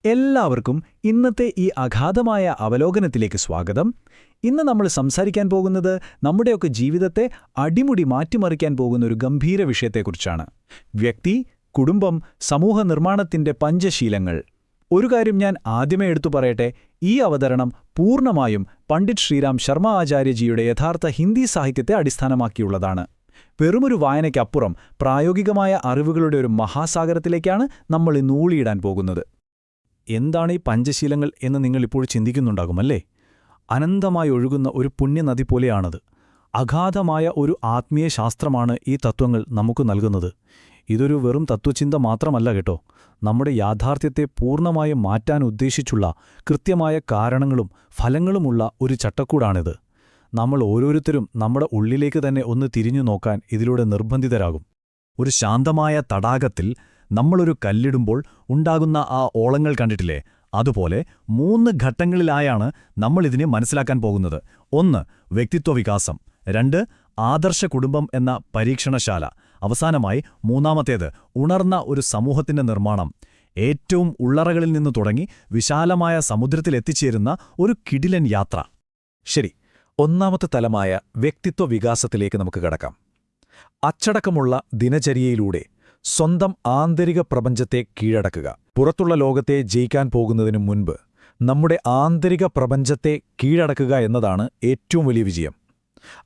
എല്ലാവർക്കും ഇന്നത്തെ ഈ അഗാധമായ അവലോകനത്തിലേക്ക് സ്വാഗതം. ഇന്ന് നമ്മൾ സംസാരിക്കാൻ പോകുന്നത് നമ്മുടെയൊക്കെ ജീവിതത്തെ അടിമുടി മാറ്റിമറിക്കാൻ പോകുന്ന ഒരു ഗംഭീര വിഷയത്തെക്കുറിച്ചാണ്. വ്യക്തി, കുടുംബം, സമൂഹ നിർമ്മാണത്തിന്റെ പഞ്ചശീലങ്ങൾ. ഒരു കാര്യം ഞാൻ ആദ്യമേ എടുത്തു പറയട്ടെ, ഈ അവതരണം പൂർണ്ണമായും പണ്ഡിറ്റ് ശ്രീറാം ശർമ്മ ആചാര്യജിയുടെ യഥാർത്ഥ ഹിന്ദി സാഹിത്യത്തെ അടിസ്ഥാനമാക്കിയുള്ളതാണ്. വെറുമൊരു വായനയ്ക്കപ്പുറം പ്രായോഗികമായ അറിവുകളുടെ ഒരു മഹാസാഗരത്തിലേക്കാണ് നമ്മൾ ഇന്ന് ഊളിയിടാൻ പോകുന്നത്. എന്താണ് ഈ പഞ്ചശീലങ്ങൾ എന്ന് നിങ്ങളിപ്പോൾ ചിന്തിക്കുന്നുണ്ടാകുമല്ലേ? അനന്തമായി ഒഴുകുന്ന ഒരു പുണ്യനദി പോലെയാണത്. അഗാധമായ ഒരു ആത്മീയ ശാസ്ത്രമാണ് ഈ തത്വങ്ങൾ നമുക്ക് നൽകുന്നത്. ഇതൊരു വെറും തത്വചിന്ത മാത്രമല്ല കേട്ടോ, നമ്മുടെ യാഥാർത്ഥ്യത്തെ പൂർണ്ണമായും മാറ്റാൻ ഉദ്ദേശിച്ചുള്ള കൃത്യമായ കാരണങ്ങളും ഫലങ്ങളുമുള്ള ഒരു ചട്ടക്കൂടാണിത്. നമ്മൾ ഓരോരുത്തരും നമ്മുടെ ഉള്ളിലേക്ക് തന്നെ ഒന്ന് തിരിഞ്ഞു നോക്കാൻ ഇതിലൂടെ നിർബന്ധിതരാകും. ഒരു ശാന്തമായ തടാകത്തിൽ നമ്മളൊരു കല്ലിടുമ്പോൾ ഉണ്ടാകുന്ന ആ ഓളങ്ങൾ കണ്ടിട്ടില്ലേ? അതുപോലെ 3 ഘട്ടങ്ങളിലായാണ് നമ്മളിതിനെ മനസ്സിലാക്കാൻ പോകുന്നത്. 1. വ്യക്തിത്വ വികാസം. 2. ആദർശ കുടുംബം എന്ന പരീക്ഷണശാല. അവസാനമായി 3-ാമത്തേത് ഉണർന്ന ഒരു സമൂഹത്തിന്റെ നിർമ്മാണം. ഏറ്റവും ഉള്ളറകളിൽ നിന്ന് തുടങ്ങി വിശാലമായ സമുദ്രത്തിലെത്തിച്ചേരുന്ന ഒരു കിടിലൻ യാത്ര. ശരി, 1-ാമത്തെ തലമായ വ്യക്തിത്വ വികാസത്തിലേക്ക് നമുക്ക് കടക്കാം. അച്ചടക്കമുള്ള ദിനചര്യയിലൂടെ സ്വന്തം ആന്തരിക പ്രപഞ്ചത്തെ കീഴടക്കുക. പുറത്തുള്ള ലോകത്തെ ജയിക്കാൻ പോകുന്നതിനു മുൻപ് നമ്മുടെ ആന്തരിക പ്രപഞ്ചത്തെ കീഴടക്കുക എന്നതാണ് ഏറ്റവും വലിയ വിജയം.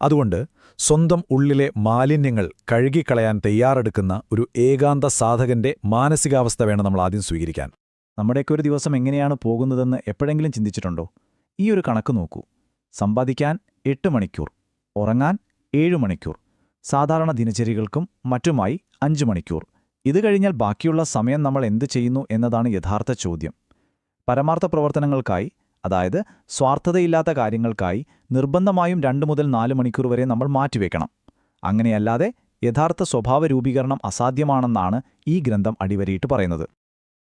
അതുകൊണ്ട് സ്വന്തം ഉള്ളിലെ മാലിന്യങ്ങൾ കഴുകിക്കളയാൻ തയ്യാറെടുക്കുന്ന ഒരു ഏകാന്ത സാധകന്റെ മാനസികാവസ്ഥ വേണം നമ്മൾ ആദ്യം സ്വീകരിക്കാൻ. നമ്മുടെയൊക്കെ ഒരു ദിവസം എങ്ങനെയാണ് പോകുന്നതെന്ന് എപ്പോഴെങ്കിലും ചിന്തിച്ചിട്ടുണ്ടോ? ഈ ഒരു കണക്ക് നോക്കൂ. സമ്പാദിക്കാൻ 8 മണിക്കൂർ, ഉറങ്ങാൻ 7 മണിക്കൂർ, സാധാരണ ദിനചര്യകൾക്കും മറ്റുമായി 5 മണിക്കൂർ. ഇത് കഴിഞ്ഞാൽ ബാക്കിയുള്ള സമയം നമ്മൾ എന്ത് ചെയ്യുന്നു എന്നതാണ് യഥാർത്ഥ ചോദ്യം. പരമാർത്ഥ പ്രവർത്തനങ്ങൾക്കായി, അതായത് സ്വാർത്ഥതയില്ലാത്ത കാര്യങ്ങൾക്കായി നിർബന്ധമായും 2 മുതൽ 4 മണിക്കൂർ വരെ നമ്മൾ മാറ്റിവെക്കണം. അങ്ങനെയല്ലാതെ യഥാർത്ഥ സ്വഭാവ രൂപീകരണം അസാധ്യമാണെന്നാണ് ഈ ഗ്രന്ഥം അടിവരയിട്ട് പറയുന്നത്.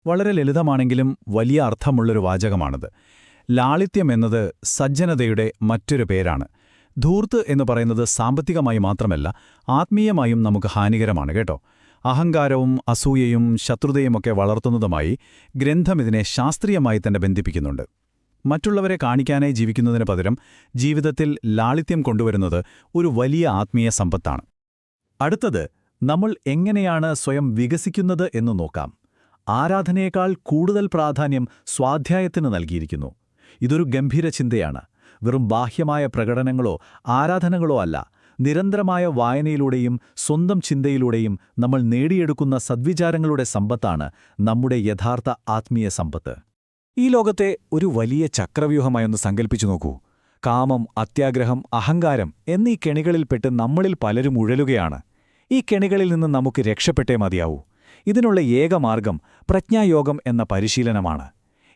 വളരെ ലളിതമാണെങ്കിലും വലിയ അർത്ഥമുള്ളൊരു വാചകമാണിത്. ലാളിത്യം എന്നത് സജ്ജനതയുടെ മറ്റൊരു പേരാണ്. ധൂർത്ത് എന്ന് പറയുന്നത് സാമ്പത്തികമായി മാത്രമല്ല, ആത്മീയമായും നമുക്ക് ഹാനികരമാണ് കേട്ടോ. അഹങ്കാരവും അസൂയയും ശത്രുതയുമൊക്കെ വളർത്തുന്നതുമായി ഗ്രന്ഥം ഇതിനെ ശാസ്ത്രീയമായി തന്നെ ബന്ധിപ്പിക്കുന്നുണ്ട്. മറ്റുള്ളവരെ കാണിക്കാനായി ജീവിക്കുന്നതിന് പകരം ജീവിതത്തിൽ ലാളിത്യം കൊണ്ടുവരുന്നത് ഒരു വലിയ ആത്മീയ സമ്പത്താണ്. അടുത്തത്, നമ്മൾ എങ്ങനെയാണ് സ്വയം വികസിക്കുന്നത് എന്ന് നോക്കാം. ആരാധനയേക്കാൾ കൂടുതൽ പ്രാധാന്യം സ്വാധ്യായത്തിന് നൽകിയിരിക്കുന്നു. ഇതൊരു ഗംഭീര ചിന്തയാണ്. വെറും ബാഹ്യമായ പ്രകടനങ്ങളോ ആരാധനകളോ അല്ല, നിരന്തരമായ വായനയിലൂടെയും സ്വന്തം ചിന്തയിലൂടെയും നമ്മൾ നേടിയെടുക്കുന്ന സദ്വിചാരങ്ങളുടെ സമ്പത്താണ് നമ്മുടെ യഥാർത്ഥ ആത്മീയ സമ്പത്ത്. ഈ ലോകത്തെ ഒരു വലിയ ചക്രവ്യൂഹമായൊന്ന് സങ്കല്പിച്ചു നോക്കൂ. കാമം, അത്യാഗ്രഹം, അഹങ്കാരം എന്നീ കെണികളിൽപ്പെട്ട് നമ്മളിൽ പലരും ഉഴലുകയാണ്. ഈ കെണികളിൽ നിന്ന് നമുക്ക് രക്ഷപ്പെട്ടേ മതിയാവൂ. ഇതിനുള്ള ഏകമാർഗം പ്രജ്ഞായോഗം എന്ന പരിശീലനമാണ്.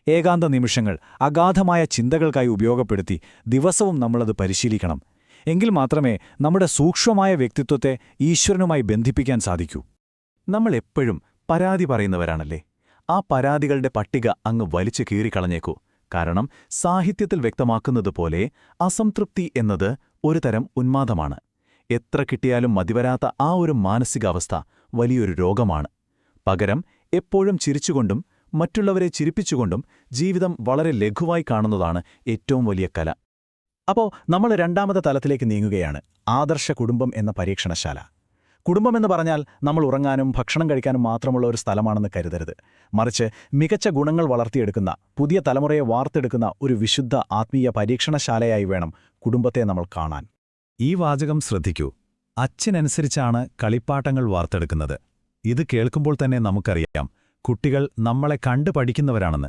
ഏകാന്ത നിമിഷങ്ങൾ അഗാധമായ ചിന്തകൾക്കായി ഉപയോഗപ്പെടുത്തി ദിവസവും നമ്മളത് പരിശീലിക്കണം. എങ്കിൽ മാത്രമേ നമ്മുടെ സൂക്ഷ്മമായ വ്യക്തിത്വത്തെ ഈശ്വരനുമായി ബന്ധിപ്പിക്കാൻ സാധിക്കൂ. നമ്മൾ എപ്പോഴും പരാതി പറയുന്നവരാണല്ലേ? ആ പരാതികളുടെ പട്ടിക അങ്ങ് വലിച്ചു കീറിക്കളഞ്ഞേക്കൂ. കാരണം സാഹിത്യത്തിൽ വ്യക്തമാക്കുന്നതുപോലെ അസംതൃപ്തി എന്നത് ഒരു തരം ഉന്മാദമാണ്. എത്ര കിട്ടിയാലും മതിവരാത്ത ആ ഒരു മാനസികാവസ്ഥ വലിയൊരു രോഗമാണ്. പകരം എപ്പോഴും ചിരിച്ചുകൊണ്ടും മറ്റുള്ളവരെ ചിരിപ്പിച്ചുകൊണ്ടും ജീവിതം വളരെ ലഘുവായി കാണുന്നതാണ് ഏറ്റവും വലിയ കല. അപ്പോൾ നമ്മൾ 2-ാമത്തെ തലത്തിലേക്ക് നീങ്ങുകയാണ്. ആദർശ കുടുംബം എന്ന പരീക്ഷണശാല. കുടുംബമെന്ന് പറഞ്ഞാൽ നമ്മൾ ഉറങ്ങാനും ഭക്ഷണം കഴിക്കാനും മാത്രമുള്ള ഒരു സ്ഥലമാണെന്ന് കരുതരുത്. മറിച്ച് മികച്ച ഗുണങ്ങൾ വളർത്തിയെടുക്കുന്ന, പുതിയ തലമുറയെ വാർത്തെടുക്കുന്ന ഒരു വിശുദ്ധ ആത്മീയ പരീക്ഷണശാലയായി വേണം കുടുംബത്തെ നമ്മൾ കാണാൻ. ഈ വാചകം ശ്രദ്ധിക്കൂ. അച്ഛനനുസരിച്ചാണ് കളിപ്പാട്ടങ്ങൾ വാർത്തെടുക്കുന്നത്. ഇത് കേൾക്കുമ്പോൾ തന്നെ നമുക്കറിയാം കുട്ടികൾ നമ്മളെ കണ്ടു പഠിക്കുന്നവരാണെന്ന്.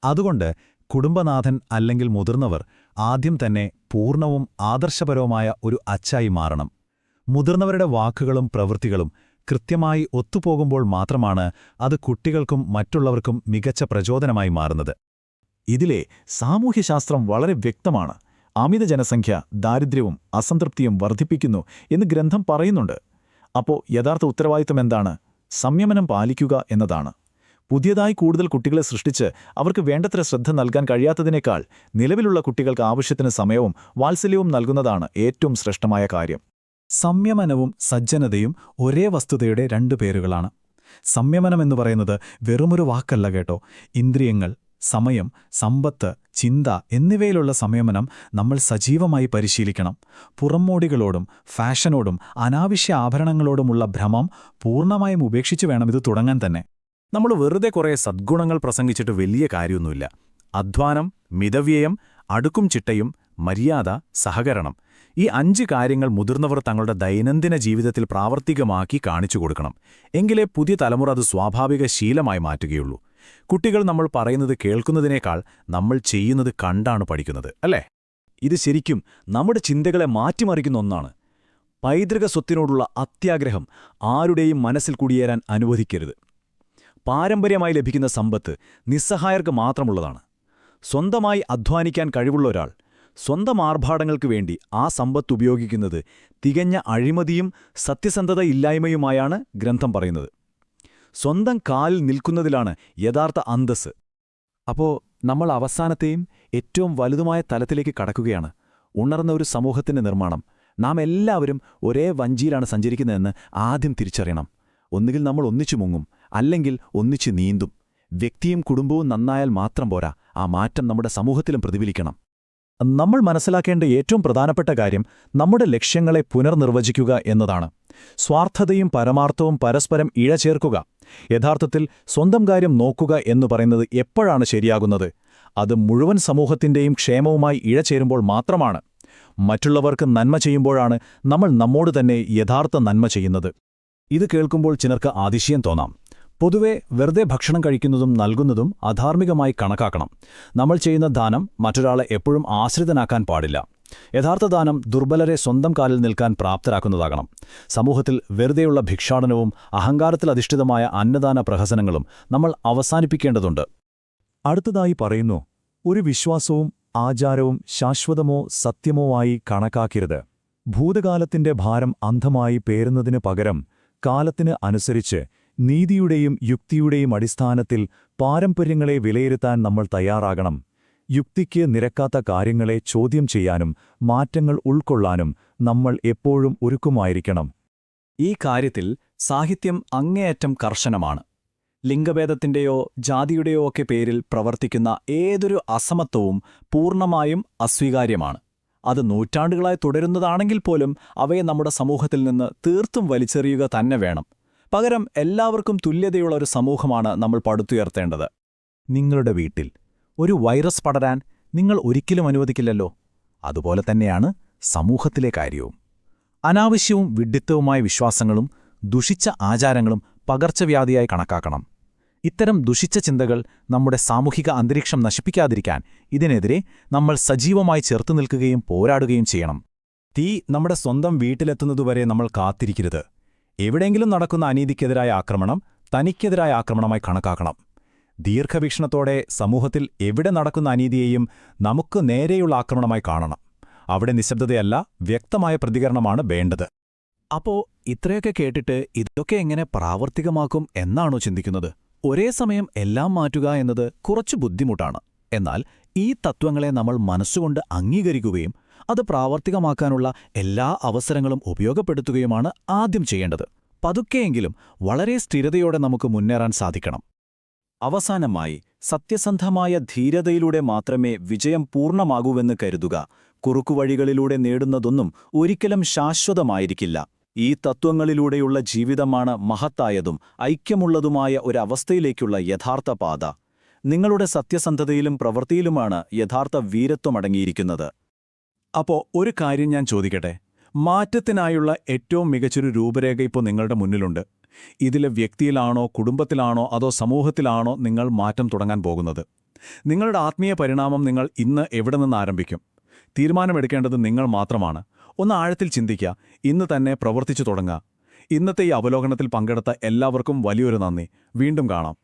അതുകൊണ്ട് കുടുംബനാഥൻ അല്ലെങ്കിൽ മുതിർന്നവർ ആദ്യം തന്നെ പൂർണ്ണവും ആദർശപരവുമായ ഒരു അച്ചായി മാറണം. മുതിർന്നവരുടെ വാക്കുകളും പ്രവൃത്തികളും കൃത്യമായി ഒത്തുപോകുമ്പോൾ മാത്രമാണ് അത് കുട്ടികൾക്കും മറ്റുള്ളവർക്കും മികച്ച പ്രചോദനമായി മാറുന്നത്. ഇതിലെ സാമൂഹ്യശാസ്ത്രം വളരെ വ്യക്തമാണ്. അമിത ജനസംഖ്യ ദാരിദ്ര്യവും അസംതൃപ്തിയും വർദ്ധിപ്പിക്കുന്നു എന്ന് ഗ്രന്ഥം പറയുന്നുണ്ട്. അപ്പോൾ യഥാർത്ഥ ഉത്തരവാദിത്തം എന്താണ്? സംയമനം പാലിക്കുക എന്നതാണ്. പുതിയതായി കൂടുതൽ കുട്ടികളെ സൃഷ്ടിച്ച് അവർക്ക് വേണ്ടത്ര ശ്രദ്ധ നൽകാൻ കഴിയാത്തതിനേക്കാൾ നിലവിലുള്ള കുട്ടികൾക്ക് ആവശ്യത്തിന് സമയവും വാത്സല്യവും നൽകുന്നതാണ് ഏറ്റവും ശ്രേഷ്ഠമായ കാര്യം. സംയമനവും സജ്ജനതയും ഒരേ വസ്തുതയുടെ 2 പേരുകളാണ്. സംയമനമെന്ന് പറയുന്നത് വെറുമൊരു വാക്കല്ല കേട്ടോ. ഇന്ദ്രിയങ്ങൾ, സമയം, സമ്പത്ത്, ചിന്ത എന്നിവയിലുള്ള സംയമനം നമ്മൾ സജീവമായി പരിശീലിക്കണം. പുറംമോടികളോടും ഫാഷനോടും അനാവശ്യ ആഭരണങ്ങളോടുമുള്ള ഭ്രമം പൂർണ്ണമായും ഉപേക്ഷിച്ചു വേണം ഇത് തുടങ്ങാൻ തന്നെ. നമ്മൾ വെറുതെ കുറേ സദ്ഗുണങ്ങൾ പ്രസംഗിച്ചിട്ട് വലിയ കാര്യമൊന്നുമില്ല. അധ്വാനം, മിതവ്യയം, അടുക്കും ചിട്ടയും, മര്യാദ, സഹകരണം, ഈ 5 കാര്യങ്ങൾ മുതിർന്നവർ തങ്ങളുടെ ദൈനംദിന ജീവിതത്തിൽ പ്രാവർത്തികമാക്കി കാണിച്ചു കൊടുക്കണം. എങ്കിലേ പുതിയ തലമുറ അത് സ്വാഭാവിക ശീലമായി മാറ്റുകയുള്ളൂ. കുട്ടികൾ നമ്മൾ പറയുന്നത് കേൾക്കുന്നതിനേക്കാൾ നമ്മൾ ചെയ്യുന്നത് കണ്ടാണ് പഠിക്കുന്നത്, അല്ലേ? ഇത് ശരിക്കും നമ്മുടെ ചിന്തകളെ മാറ്റിമറിക്കുന്ന ഒന്നാണ്. പൈതൃക സ്വത്തിനോടുള്ള അത്യാഗ്രഹം ആരുടെയും മനസ്സിൽ കുടിയേറാൻ അനുവദിക്കരുത്. പാരമ്പര്യമായി ലഭിക്കുന്ന സമ്പത്ത് നിസ്സഹായർക്ക് മാത്രമുള്ളതാണ്. സ്വന്തമായി അധ്വാനിക്കാൻ കഴിവുള്ള ഒരാൾ സ്വന്തം ആർഭാടങ്ങൾക്ക് വേണ്ടി ആ സമ്പത്ത് ഉപയോഗിക്കുന്നത് തികഞ്ഞ അഴിമതിയും സത്യസന്ധതയില്ലായ്മയുമായാണ് ഗ്രന്ഥം പറയുന്നത്. സ്വന്തം കാലിൽ നിൽക്കുന്നതിലാണ് യഥാർത്ഥ അന്തസ്സ്. അപ്പോൾ നമ്മൾ അവസാനത്തെയും ഏറ്റവും വലുതുമായ തലത്തിലേക്ക് കടക്കുകയാണ്. ഉണർന്ന ഒരു സമൂഹത്തിന്റെ നിർമ്മാണം. നാം എല്ലാവരും ഒരേ വഞ്ചിയിലാണ് സഞ്ചരിക്കുന്നതെന്ന് ആദ്യം തിരിച്ചറിയണം. ഒന്നുകിൽ നമ്മൾ ഒന്നിച്ചു മുങ്ങും, അല്ലെങ്കിൽ ഒന്നിച്ചു നീന്തും. വ്യക്തിയും കുടുംബവും നന്നായാൽ മാത്രം പോരാ, ആ മാറ്റം നമ്മുടെ സമൂഹത്തിലും പ്രതിഫലിക്കണം. നമ്മൾ മനസ്സിലാക്കേണ്ട ഏറ്റവും പ്രധാനപ്പെട്ട കാര്യം നമ്മുടെ ലക്ഷ്യങ്ങളെ പുനർനിർവചിക്കുക എന്നതാണ്. സ്വാർത്ഥതയും പരമാർത്ഥവും പരസ്പരം ഇഴചേർക്കുക. യഥാർത്ഥത്തിൽ സ്വന്തം കാര്യം നോക്കുക എന്നു പറയുന്നത് എപ്പോഴാണ് ശരിയാകുന്നത്? അത് മുഴുവൻ സമൂഹത്തിന്റെയും ക്ഷേമവുമായി ഇഴചേരുമ്പോൾ മാത്രമാണ്. മറ്റുള്ളവർക്ക് നന്മ ചെയ്യുമ്പോഴാണ് നമ്മൾ നമ്മോട് തന്നെ യഥാർത്ഥ നന്മ ചെയ്യുന്നത്. ഇത് കേൾക്കുമ്പോൾ ചിലർക്ക് അതിശയം തോന്നാം. പൊതുവെ വെറുതെ ഭക്ഷണം കഴിക്കുന്നതും നൽകുന്നതും അധാർമികമായി കണക്കാക്കണം. നമ്മൾ ചെയ്യുന്ന ദാനം മറ്റൊരാളെ എപ്പോഴും ആശ്രിതനാക്കാൻ പാടില്ല. യഥാർത്ഥ ദാനം ദുർബലരെ സ്വന്തം കാലിൽ നിൽക്കാൻ പ്രാപ്തരാക്കുന്നതാകണം. സമൂഹത്തിൽ വെറുതെയുള്ള ഭിക്ഷാടനവും അഹങ്കാരത്തിലധിഷ്ഠിതമായ അന്നദാന പ്രഹസനങ്ങളും നമ്മൾ അവസാനിപ്പിക്കേണ്ടതുണ്ട്. അടുത്തതായി പറയുന്നു, ഒരു വിശ്വാസവും ആചാരവും ശാശ്വതമോ സത്യമോ ആയി കണക്കാക്കരുത്. ഭൂതകാലത്തിന്റെ ഭാരം അന്ധമായി പേറുന്നതിനു പകരം കാലത്തിന് അനുസരിച്ച് നീതിയുടെയും യുക്തിയുടെയും അടിസ്ഥാനത്തിൽ പാരമ്പര്യങ്ങളെ വിലയിരുത്താൻ നമ്മൾ തയ്യാറാകണം. യുക്തിക്ക് നിരക്കാത്ത കാര്യങ്ങളെ ചോദ്യം ചെയ്യാനും മാറ്റങ്ങൾ ഉൾക്കൊള്ളാനും നമ്മൾ എപ്പോഴും ഒരുക്കമായിരിക്കണം. ഈ കാര്യത്തിൽ സാഹിത്യം അങ്ങേയറ്റം കർശനമാണ്. ലിംഗഭേദത്തിന്റെയോ ജാതിയുടെയോ ഒക്കെ പേരിൽ പ്രവർത്തിക്കുന്ന ഏതൊരു അസമത്വവും പൂർണ്ണമായും അസ്വീകാര്യമാണ്. അത് നൂറ്റാണ്ടുകളായി തുടരുന്നതാണെങ്കിൽ പോലും അവയെ നമ്മുടെ സമൂഹത്തിൽ നിന്ന് തീർത്തും വലിച്ചെറിയുക തന്നെ വേണം. പകരം എല്ലാവർക്കും തുല്യതയുള്ള ഒരു സമൂഹമാണ് നമ്മൾ പടുത്തുയർത്തേണ്ടത്. നിങ്ങളുടെ വീട്ടിൽ ഒരു വൈറസ് പടരാൻ നിങ്ങൾ ഒരിക്കലും അനുവദിക്കില്ലല്ലോ. അതുപോലെ തന്നെയാണ് സമൂഹത്തിലെ കാര്യവും. അനാവശ്യവും വിഡ്ഢിത്തവുമായ വിശ്വാസങ്ങളും ദുഷിച്ച ആചാരങ്ങളും പകർച്ചവ്യാധിയായി കണക്കാക്കണം. ഇത്തരം ദുഷിച്ച ചിന്തകൾ നമ്മുടെ സാമൂഹിക അന്തരീക്ഷം നശിപ്പിക്കാതിരിക്കാൻ ഇതിനെതിരെ നമ്മൾ സജീവമായി ചെറുത്തു നിൽക്കുകയും പോരാടുകയും ചെയ്യണം. തീ നമ്മുടെ സ്വന്തം വീട്ടിലെത്തുന്നതുവരെ നമ്മൾ കാത്തിരിക്കരുത്. എവിടെയെങ്കിലും നടക്കുന്ന അനീതിക്കെതിരായ ആക്രമണം തനിക്കെതിരായ ആക്രമണമായി കണക്കാക്കണം. ദീർഘവീക്ഷണത്തോടെ സമൂഹത്തിൽ എവിടെ നടക്കുന്ന അനീതിയെയും നമുക്ക് നേരെയുള്ള ആക്രമണമായി കാണണം. അവിടെ നിശബ്ദതയല്ല, വ്യക്തമായ പ്രതികരണമാണ് വേണ്ടത്. അപ്പോ ഇത്രയൊക്കെ കേട്ടിട്ട് ഇതൊക്കെ എങ്ങനെ പ്രാവർത്തികമാക്കും എന്നാണോ ചിന്തിക്കുന്നത്? ഒരേ സമയം എല്ലാം മാറ്റുക എന്നത് കുറച്ചു ബുദ്ധിമുട്ടാണ്. എന്നാൽ ഈ തത്വങ്ങളെ നമ്മൾ മനസ്സുകൊണ്ട് അംഗീകരിക്കുകയും അത് പ്രാവർത്തികമാക്കാനുള്ള എല്ലാ അവസരങ്ങളും ഉപയോഗപ്പെടുത്തുകയുമാണ് ആദ്യം ചെയ്യേണ്ടത്. പതുക്കെയെങ്കിലും വളരെ സ്ഥിരതയോടെ നമുക്ക് മുന്നേറാൻ സാധിക്കണം. അവസാനമായി, സത്യസന്ധമായ ധീരതയിലൂടെ മാത്രമേ വിജയം പൂർണ്ണമാകൂവെന്ന് കരുതുക. കുറുക്കുവഴികളിലൂടെ നേടുന്നതൊന്നും ഒരിക്കലും ശാശ്വതമായിരിക്കില്ല. ഈ തത്വങ്ങളിലൂടെയുള്ള ജീവിതമാണ് മഹത്തായതും ഐക്യമുള്ളതുമായ ഒരവസ്ഥയിലേക്കുള്ള യഥാർത്ഥ പാത. നിങ്ങളുടെ സത്യസന്ധതയിലും പ്രവൃത്തിയിലുമാണ് യഥാർത്ഥ വീരത്വമടങ്ങിയിരിക്കുന്നത്. അപ്പോ ഒരു കാര്യം ഞാൻ ചോദിക്കട്ടെ. മാറ്റത്തിനായുള്ള ഏറ്റവും മികച്ചൊരു രൂപരേഖ ഇപ്പോൾ നിങ്ങളുടെ മുന്നിലുണ്ട്. ഇതിലെ വ്യക്തിയിലാണോ, കുടുംബത്തിലാണോ, അതോ സമൂഹത്തിലാണോ നിങ്ങൾ മാറ്റം തുടങ്ങാൻ പോകുന്നത്? നിങ്ങളുടെ ആത്മീയ പരിണാമം നിങ്ങൾ ഇന്ന് എവിടെ നിന്ന് ആരംഭിക്കും? തീരുമാനമെടുക്കേണ്ടത് നിങ്ങൾ മാത്രമാണ്. ഒന്ന് ആഴത്തിൽ ചിന്തിക്കുക. ഇന്ന് തന്നെ പ്രവർത്തിച്ചു തുടങ്ങുക. ഇന്നത്തെ ഈ അവലോകനത്തിൽ പങ്കെടുത്ത എല്ലാവർക്കും വലിയൊരു നന്ദി. വീണ്ടും കാണാം.